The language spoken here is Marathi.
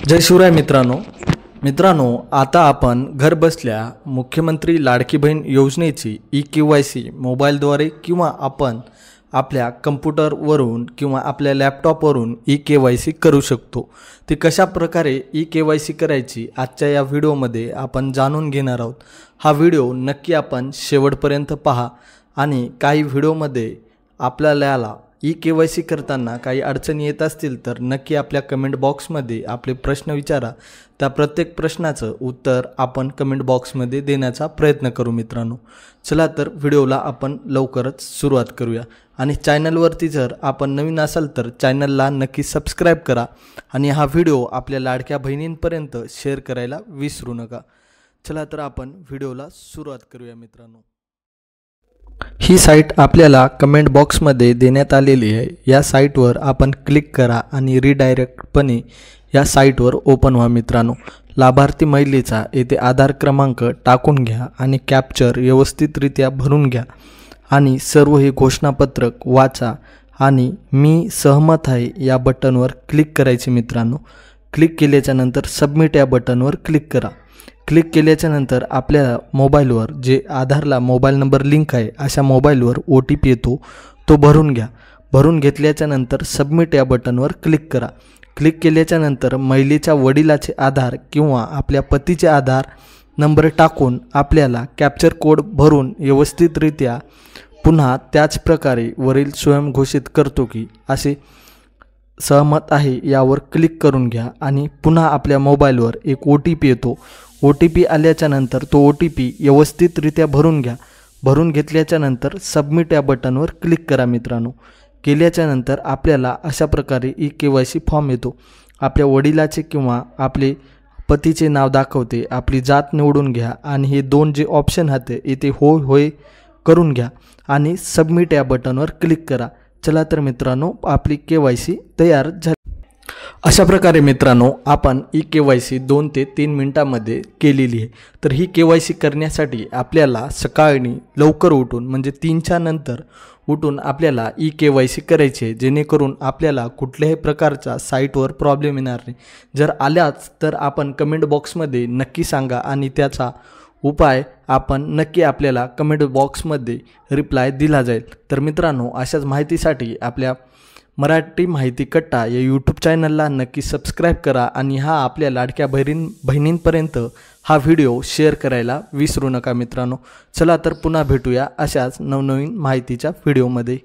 जय शिवराय मित्रांनो आता आपण घर बसल्या मुख्यमंत्री लाडकी बहीण योजनेची ई-KYC मोबाईलद्वारे किंवा आपण आपल्या कम्प्युटरवरून किंवा आपल्या लॅपटॉपवरून ई-KYC करू शकतो। ती कशा प्रकारे ई-KYC करायची आजच्या या व्हिडिओमध्ये आपण जाणून घेणार आहोत। हा व्हिडिओ नक्की आपण शेवटपर्यंत पहा आणि काही व्हिडिओमध्ये आपल्याला ई-KYC करताना काही अडचणी येत असतील तर नक्की आपल्या कमेंट बॉक्समध्ये आपले प्रश्न विचारा। त्या प्रत्येक प्रश्नाचं उत्तर आपण कमेंट बॉक्समध्ये देण्याचा प्रयत्न करू मित्रांनो। चला तर व्हिडिओला आपण लवकरच सुरुवात करूया आणि चॅनलवरती जर आपण नवीन असाल तर चॅनलला नक्की सबस्क्राइब करा आणि हा व्हिडिओ आपल्या लाडक्या बहिणींपर्यंत शेअर करायला विसरू नका। चला तर आपण व्हिडिओला सुरुवात करूया मित्रांनो। ही साइट आपल्याला कमेंट बॉक्समध्ये देण्यात आलेली आहे। या साइटवर आपण क्लिक करा आणि रिडायरेक्टपणे या साइटवर ओपन व्हा मित्रांनो। लाभार्थी महिलेचा येथे आधार क्रमांक टाकून घ्या आणि कॅप्चर व्यवस्थितरित्या भरून घ्या आणि सर्व हे घोषणापत्रक वाचा आणि मी सहमत आहे या बटनवर क्लिक करायचे मित्रांनो। क्लिक केल्याच्या नंतर सबमिट या बटनवर क्लिक करा। क्लिक केल्याच्या नंतर आपल्या मोबाईलवर जे आधारला मोबाईल नंबर लिंक आहे अशा मोबाईलवर OTP येतो तो भरून घ्या। भरून घेतल्याच्या नंतर सबमिट या बटनवर क्लिक करा। क्लिक केल्याच्या नंतर महिलेच्या वडिलाचे आधार किंवा आपल्या पतीचे आधार नंबर टाकून आपल्याला कॅप्चर कोड भरून व्यवस्थितरित्या पुन्हा त्याच प्रकारे वरील स्वयंघोषित करतो की असे सहमत आहे यावर क्लिक करून घ्या आणि पुन्हा आपल्या मोबाईलवर एक OTP येतो। OTP आल्याच्या नंतर तो OTP व्यवस्थितरित्या भरून घ्या। भरून घेतल्याच्या नंतर सबमिट या बटनवर क्लिक करा मित्रांनो। केल्याच्या नंतर आपल्याला अशा प्रकारे ई-KYC फॉर्म येतो। आपल्या वडिलाचे किंवा आपले पतीचे नाव दाखवते। आपली जात निवडून घ्या आणि हे दोन जे ऑप्शन आहेत इथे होय करून घ्या आणि सबमिट या बटनवर क्लिक करा। चला तर मित्रांनो आपली KYC तयार झाली। अशा प्रकारे मित्रांनो आपण ई-KYC 2 ते 3 मिनिटांमध्ये केलेली आहे। तर ही KYC करण्यासाठी आपल्याला सकाळी लवकर उठून म्हणजे 3च्या नंतर उठून आपल्याला ई-KYC करायचे जेणेकरून आपल्याला कुठल्याही प्रकारचा साईटवर प्रॉब्लेम येणार नाही। जर आल्याच तर आपण कमेंट बॉक्समध्ये नक्की सांगा आणि त्याचा उपाय आपण नक्की आपल्याला कमेंट बॉक्समध्ये रिप्लाय दिला जाईल। तर मित्रांनो अशाच माहितीसाठी आपल्या मराठी माहिती कट्टा या यूट्यूब चॅनलला नक्की सबस्क्राइब करा आणि हा आपल्या लाडक्या बहिणींपर्यंत हा व्हिडिओ शेअर करायला विसरू नका मित्रांनो। चला तर पुन्हा भेटूया अशाच नवनवीन माहितीच्या व्हिडिओमध्ये।